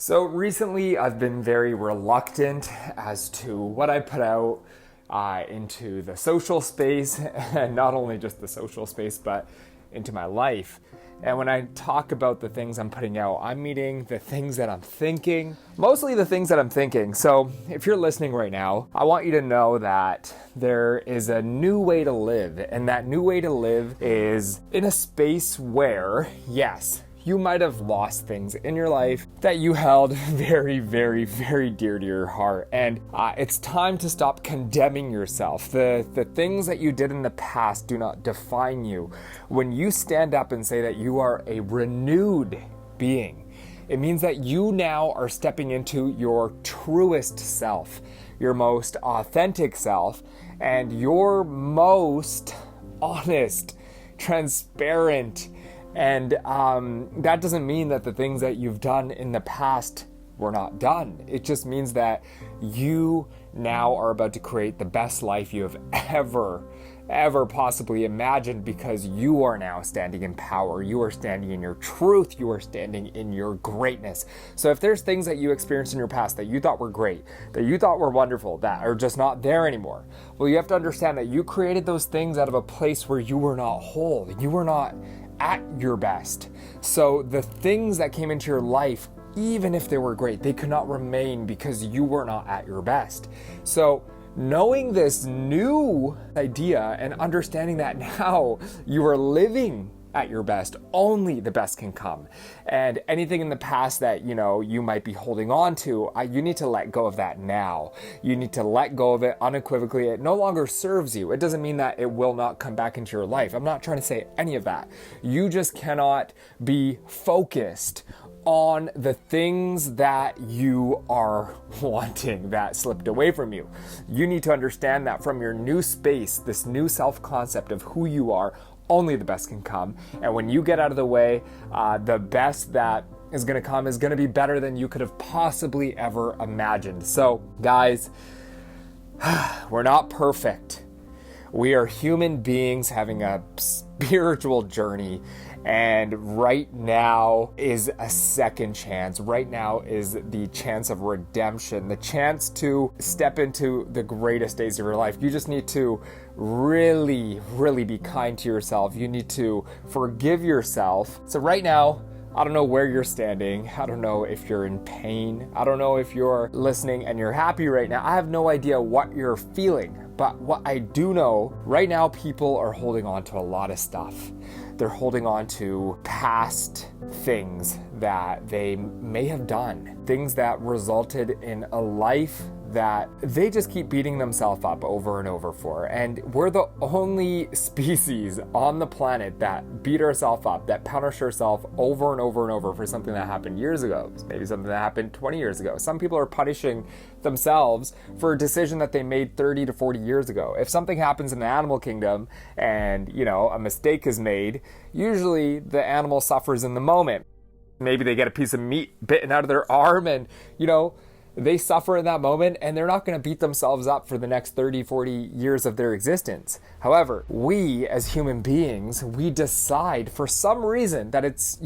So recently I've been very reluctant as to what I put out into the social space, and not only just the social space, but into my life. And when I talk about the things I'm putting out, I'm meaning the things that I'm thinking, mostly the things that I'm thinking. So if you're listening right now, I want you to know that there is a new way to live, and that new way to live is in a space where, yes, you might have lost things in your life that you held very, very, very dear to your heart. And it's time to stop condemning yourself. The things that you did in the past do not define you. When you stand up and say that you are a renewed being, it means that you now are stepping into your truest self, your most authentic self, and your most honest, transparent. And that doesn't mean that the things that you've done in the past were not done. It just means that you now are about to create the best life you have ever possibly imagined, because you are now standing in power. You are standing in your truth. You are standing in your greatness. So if there's things that you experienced in your past that you thought were great, that you thought were wonderful, that are just not there anymore, well, you have to understand that you created those things out of a place where you were not whole. You were not at your best. So the things that came into your life, even if they were great, they could not remain because you were not at your best. So knowing this new idea and understanding that now you are living at your best, only the best can come. And anything in the past that you might be holding on to, you need to let go of that now. You need to let go of it unequivocally. It no longer serves you. It doesn't mean that it will not come back into your life. I'm not trying to say any of that. You just cannot be focused on the things that you are wanting that slipped away from you. You need to understand that from your new space, this new self-concept of who you are, only the best can come. And when you get out of the way, the best that is going to come is going to be better than you could have possibly ever imagined. So guys, we're not perfect. We are human beings having a spiritual journey, and right now is a second chance. Right now is the chance of redemption, the chance to step into the greatest days of your life. You just need to really be kind to yourself. You need to forgive yourself. So right now, I don't know where you're standing. I don't know if you're in pain. I don't know if you're listening and you're happy right now. I have no idea what you're feeling. But what I do know, right now people are holding on to a lot of stuff. They're holding on to past things that they may have done, things that resulted in a life that they just keep beating themselves up over and over for. And we're the only species on the planet that beat ourselves up, that punish ourselves over and over and over for something that happened years ago, maybe something that happened 20 years ago. Some people are punishing themselves for a decision that they made 30 to 40 years ago. If something happens in the animal kingdom and, a mistake is made, usually the animal suffers in the moment. Maybe they get a piece of meat bitten out of their arm and, they suffer in that moment, and they're not going to beat themselves up for the next 30, 40 years of their existence. However, we as human beings, we decide for some reason that it's,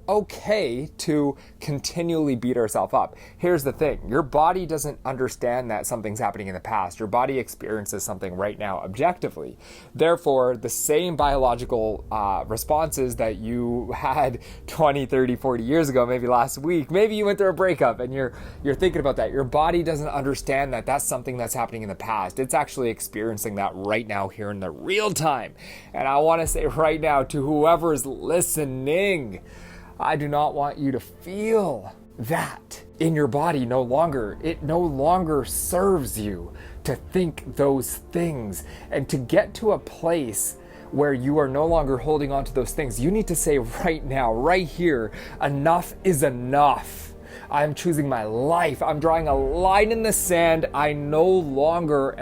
okay to continually beat ourselves up. Here's the thing. Your body doesn't understand that something's happening in the past. Your body experiences something right now objectively. Therefore, the same biological responses that you had 20, 30, 40 years ago, maybe last week, maybe you went through a breakup and you're thinking about that. Your body doesn't understand that that's something that's happening in the past. It's actually experiencing that right now here in the real time. And I want to say right now to whoever's listening, I do not want you to feel that in your body no longer. It no longer serves you to think those things. And to get to a place where you are no longer holding on to those things, you need to say right now, right here, enough is enough. I'm choosing my life. I'm drawing a line in the sand. I am no longer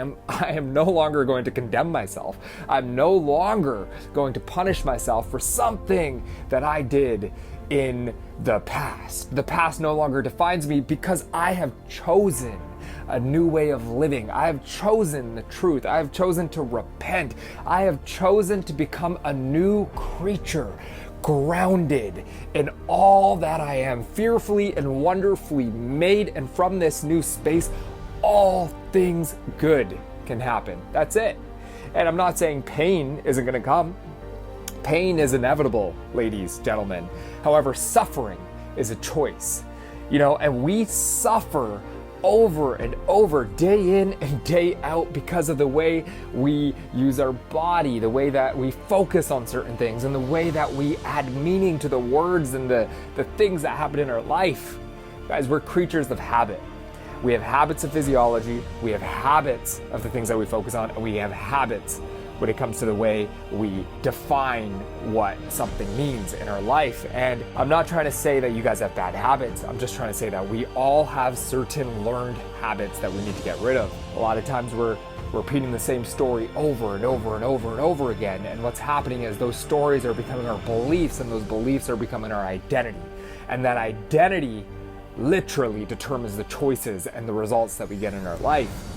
going to condemn myself. I'm no longer going to punish myself for something that I did in the past. The past no longer defines me because I have chosen a new way of living. I have chosen the truth. I have chosen to repent. I have chosen to become a new creature, grounded in all that I am, fearfully and wonderfully made, and from this new space, all things good can happen. That's it. And I'm not saying pain isn't going to come. Pain is inevitable, ladies, gentlemen. However, suffering is a choice, and we suffer over and over, day in and day out, because of the way we use our body, the way that we focus on certain things, and the way that we add meaning to the words and the things that happen in our life. Guys, we're creatures of habit. We have habits of physiology, we have habits of the things that we focus on, and we have habits when it comes to the way we define what something means in our life. And I'm not trying to say that you guys have bad habits. I'm just trying to say that we all have certain learned habits that we need to get rid of. A lot of times we're repeating the same story over and over and over and over again. And what's happening is those stories are becoming our beliefs, and those beliefs are becoming our identity. And that identity literally determines the choices and the results that we get in our life.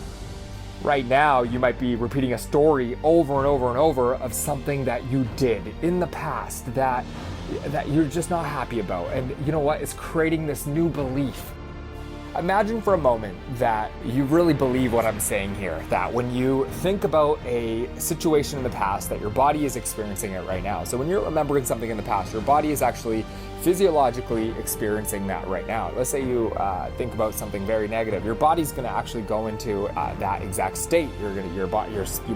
Right now, you might be repeating a story over and over and over of something that you did in the past that you're just not happy about. And you know what? It's creating this new belief. Imagine for a moment that you really believe what I'm saying here, that when you think about a situation in the past, that your body is experiencing it right now. So when you're remembering something in the past, your body is actually physiologically experiencing that right now. Let's say you think about something very negative. Your body's going to actually go into that exact state. You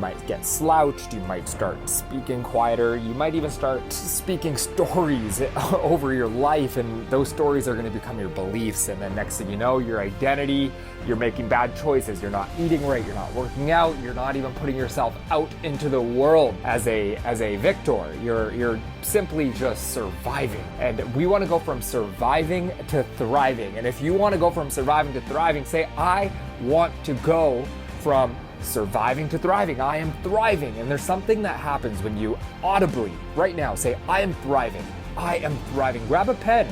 might get slouched. You might start speaking quieter. You might even start speaking stories over your life, and those stories are going to become your beliefs. And then next thing you know, your identity, you're making bad choices. You're not eating right. You're not working out. You're not even putting yourself out into the world as a victor. You're simply just surviving. And we want to go from surviving to thriving. And if you want to go from surviving to thriving, say, I want to go from surviving to thriving. I am thriving. And there's something that happens when you audibly, right now, say, I am thriving. I am thriving. Grab a pen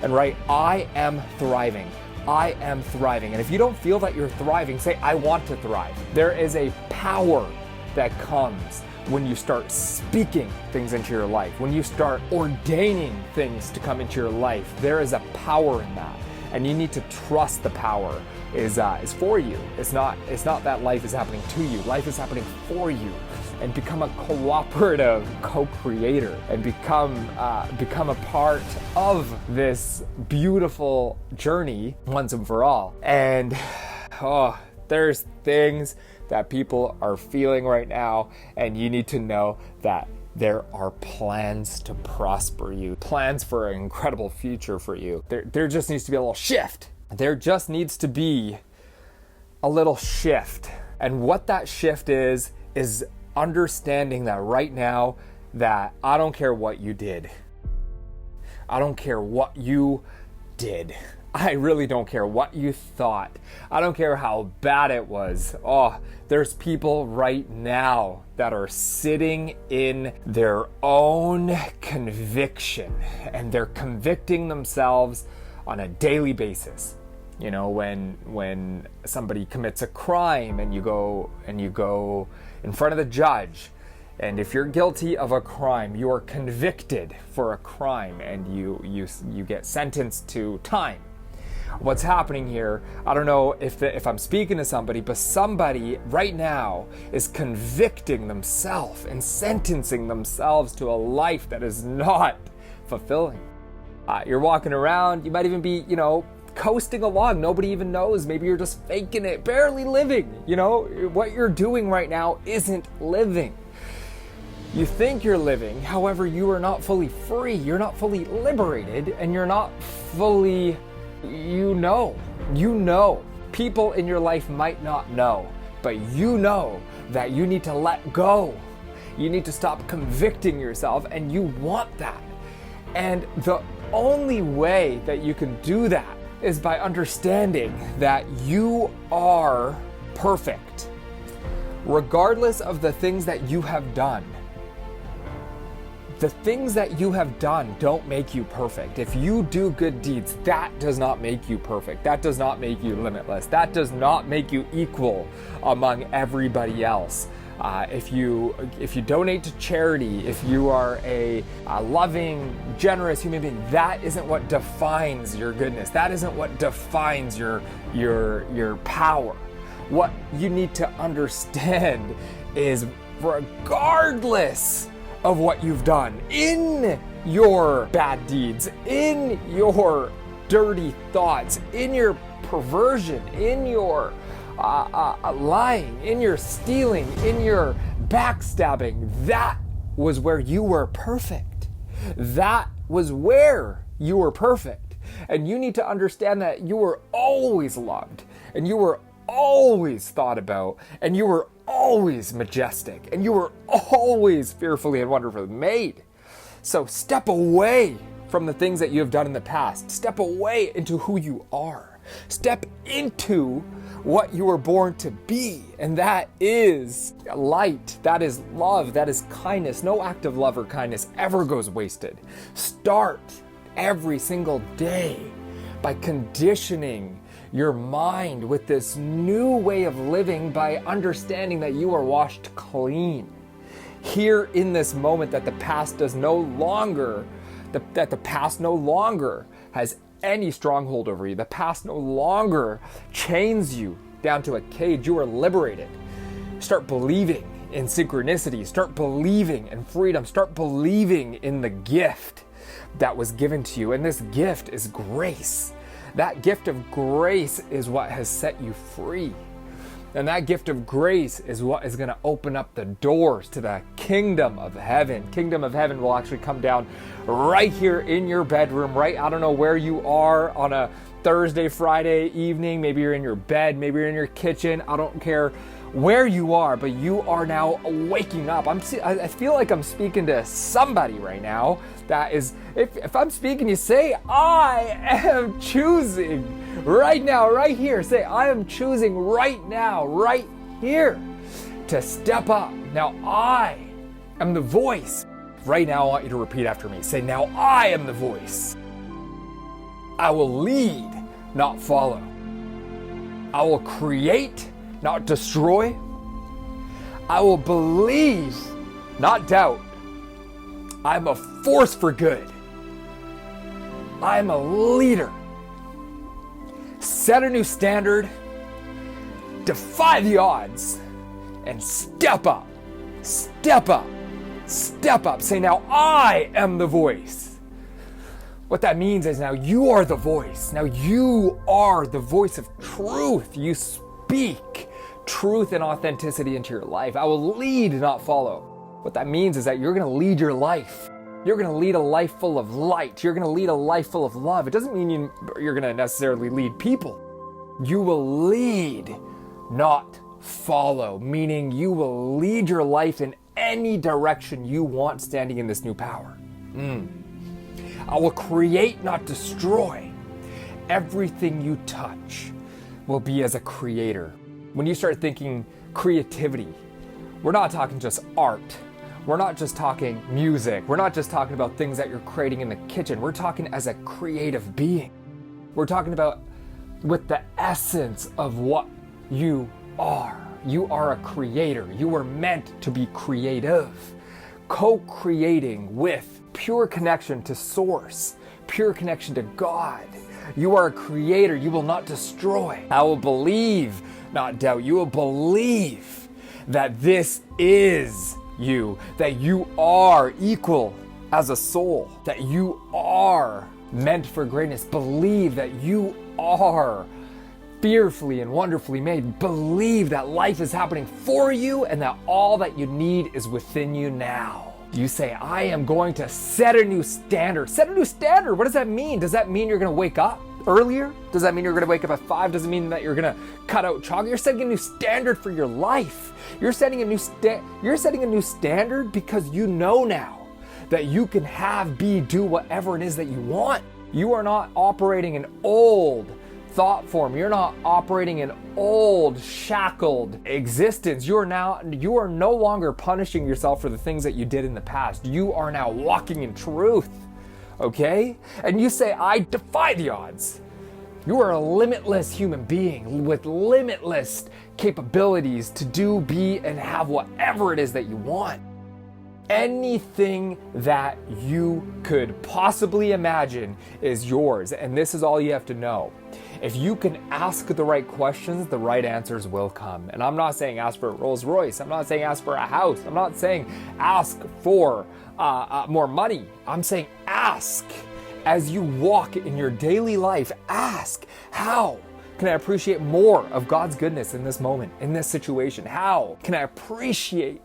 and write, I am thriving. I am thriving. And if you don't feel that you're thriving, say, I want to thrive. There is a power that comes when you start speaking things into your life, when you start ordaining things to come into your life. There is a power in that, and you need to trust the power is for you. It's not that life is happening to you. Life is happening for you. And become a cooperative co-creator, and become a part of this beautiful journey once and for all. And there's things that people are feeling right now, and you need to know that there are plans to prosper you, plans for an incredible future for you. There just needs to be a little shift. There just needs to be a little shift. And what that shift is understanding that right now, that I don't care what you did. I don't care what you did. I really don't care what you thought. I don't care how bad it was. There's people right now that are sitting in their own conviction, and they're convicting themselves on a daily basis. You know, when somebody commits a crime and you go in front of the judge, and if you're guilty of a crime, you are convicted for a crime, and you get sentenced to time. What's happening here, I don't know if I'm speaking to somebody, but somebody right now is convicting themselves and sentencing themselves to a life that is not fulfilling. You're walking around, you might even be, coasting along. Nobody even knows. Maybe you're just faking it, barely living. What you're doing right now isn't living. You think you're living, however, you are not fully free. You're not fully liberated, and you're not fully, people in your life might not know, but you know that you need to let go. You need to stop convicting yourself, and you want that. And the only way that you can do that is by understanding that you are perfect, regardless of the things that you have done. The things that you have done don't make you perfect. If you do good deeds, that does not make you perfect. That does not make you limitless. That does not make you equal among everybody else. if you donate to charity, if you are a loving, generous human being, that isn't what defines your goodness. That isn't what defines your power. What you need to understand is, regardless of what you've done, in your bad deeds, in your dirty thoughts, in your perversion, in your lying, in your stealing, in your backstabbing, that was where you were perfect. That was where you were perfect. And you need to understand that you were always loved, and you were always thought about, and you were always majestic, and you were always fearfully and wonderfully made. So step away from the things that you have done in the past. Step away into who you are. Step into what you were born to be, and that is light, that is love, that is kindness. No act of love or kindness ever goes wasted. Start every single day by conditioning your mind with this new way of living, by understanding that you are washed clean. Here in this moment, that the past no longer has any stronghold over you. The past no longer chains you down to a cage. You are liberated. Start believing in synchronicity. Start believing in freedom. Start believing in the gift that was given to you. And this gift is grace. That gift of grace is what has set you free. And that gift of grace is what is going to open up the doors to the kingdom of heaven. Kingdom of heaven will actually come down right here in your bedroom, right? I don't know where you are on a Thursday, Friday evening. Maybe you're in your bed, maybe you're in your kitchen. I don't care where you are, but you are now waking up. I feel like I'm speaking to somebody right now. That is, if I'm speaking, you say, I am choosing right now, right here. Say, I am choosing right now, right here, to step up. Now I am the voice. Right now, I want you to repeat after me. Say, now I am the voice. I will lead, not follow. I will create, not destroy. I will believe, not doubt. I'm a force for good. I'm a leader. Set a new standard, defy the odds, and step up. Step up. Step up. Say, now I am the voice. What that means is now you are the voice. Now you are the voice of truth. You speak truth and authenticity into your life. I will lead, not follow. What that means is that you're going to lead your life. You're going to lead a life full of light. You're going to lead a life full of love. It doesn't mean you're going to necessarily lead people. You will lead, not follow, meaning you will lead your life in any direction you want, standing in this new power. I will create, not destroy. Everything you touch will be as a creator. When you start thinking creativity, we're not talking just art. We're not just talking music. We're not just talking about things that you're creating in the kitchen. We're talking as a creative being. We're talking about with the essence of what you are. You are a creator. You were meant to be creative. Co-creating with pure connection to source, pure connection to God. You are a creator. You will not destroy. I will believe, not doubt. You will believe that this is you, that you are equal as a soul, that you are meant for greatness. Believe that you are fearfully and wonderfully made. Believe that life is happening for you and that all that you need is within you now. You say, I am going to set a new standard. Set a new standard. What does that mean? Does that mean you're going to wake up earlier? Does that mean you're going to wake up at 5? Does it mean that you're going to cut out chocolate? You're setting a new standard for your life. You're setting a new standard because you know now that you can do whatever it is that you want. You are not operating an old thought form. You're not operating an old shackled existence. You are no longer punishing yourself for the things that you did in the past. You are now walking in truth. Okay? And you say, I defy the odds. You are a limitless human being with limitless capabilities to do, be, and have whatever it is that you want. Anything that you could possibly imagine is yours, and this is all you have to know. If you can ask the right questions, the right answers will come. And I'm not saying ask for a Rolls Royce. I'm not saying ask for a house. I'm not saying ask for more money. I'm saying ask. As you walk in your daily life, ask, how can I appreciate more of God's goodness in this moment, in this situation? How can I appreciate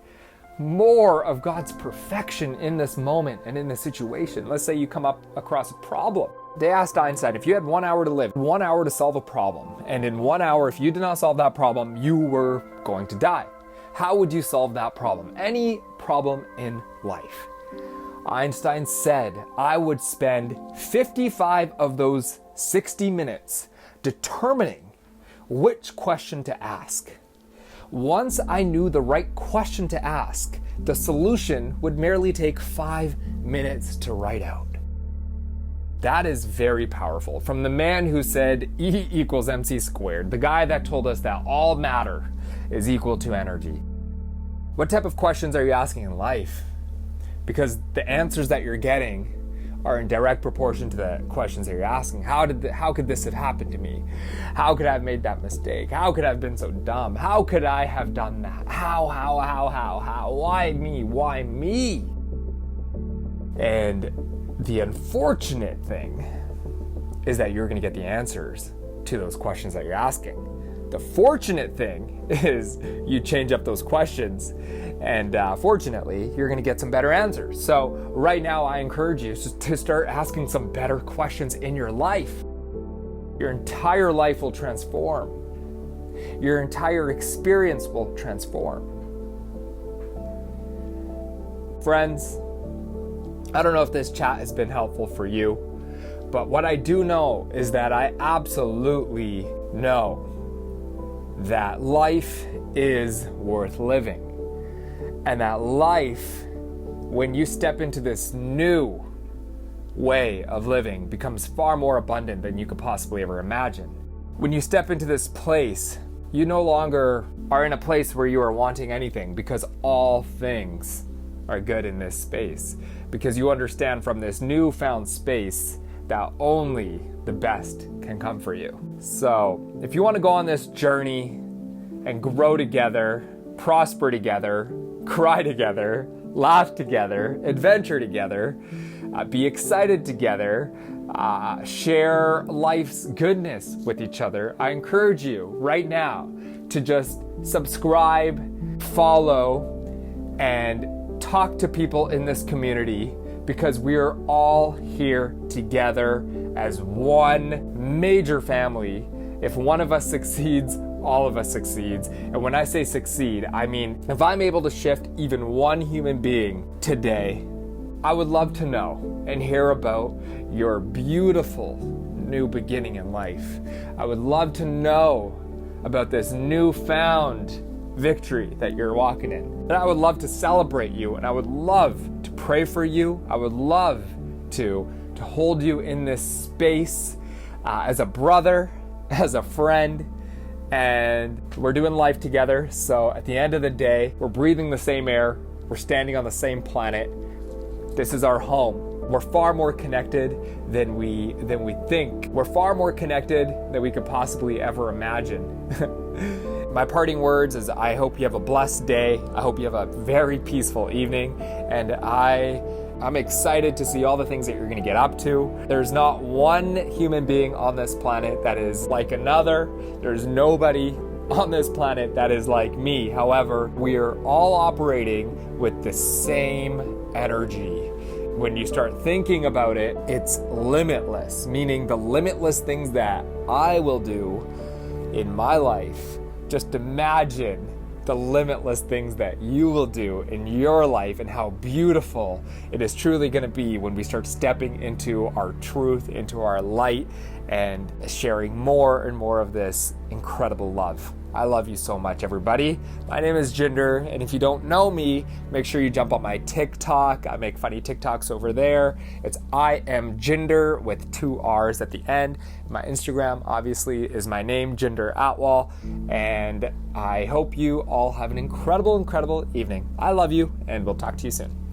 more of God's perfection in this moment and in this situation? Let's say you come up across a problem. They asked Einstein, if you had 1 hour to live, 1 hour to solve a problem, and in 1 hour, if you did not solve that problem, you were going to die. How would you solve that problem? Any problem in life. Einstein said, I would spend 55 of those 60 minutes determining which question to ask. Once I knew the right question to ask, the solution would merely take 5 minutes to write out. That is very powerful. From the man who said E equals MC squared, the guy that told us that all matter is equal to energy. What type of questions are you asking in life? Because the answers that you're getting are in direct proportion to the questions that you're asking. How could this have happened to me? How could I have made that mistake? How could I have been so dumb? How could I have done that? How? Why me? Why me? And the unfortunate thing is that you're going to get the answers to those questions that you're asking. The fortunate thing is you change up those questions, and fortunately, you're going to get some better answers. So right now, I encourage you to start asking some better questions in your life. Your entire life will transform. Your entire experience will transform. Friends, I don't know if this chat has been helpful for you, but what I do know is that I absolutely know that life is worth living. And that life, when you step into this new way of living, becomes far more abundant than you could possibly ever imagine. When you step into this place, you no longer are in a place where you are wanting anything, because all things are good in this space. Because you understand from this newfound space that only the best can come for you. So if you want to go on this journey and grow together, prosper together, cry together, laugh together, adventure together, be excited together, share life's goodness with each other, I encourage you right now to just subscribe, follow, and talk to people in this community, because we are all here together as one major family. If one of us succeeds, all of us succeeds. And when I say succeed, I mean, if I'm able to shift even one human being today, I would love to know and hear about your beautiful new beginning in life. I would love to know about this newfound victory that you're walking in. And I would love to celebrate you, and I would love to pray for you. I would love to hold you in this space as a brother, as a friend, and we're doing life together. So at the end of the day, we're breathing the same air, we're standing on the same planet. This is our home. We're far more connected than we think. We're far more connected than we could possibly ever imagine. My parting words is, I hope you have a blessed day. I hope you have a very peaceful evening, and I'm excited to see all the things that you're going to get up to. There's not one human being on this planet that is like another. There's nobody on this planet that is like me. However, we are all operating with the same energy. When you start thinking about it, it's limitless, meaning the limitless things that I will do in my life. Just imagine the limitless things that you will do in your life, and how beautiful it is truly going to be when we start stepping into our truth, into our light, and sharing more and more of this incredible love. I love you so much, everybody. My name is Jinder, and if you don't know me, make sure you jump on my TikTok. I make funny TikToks over there. It's I am Jinder with 2 R's at the end. My Instagram, obviously, is my name, Jinder Atwal, and I hope you all have an incredible, incredible evening. I love you, and we'll talk to you soon.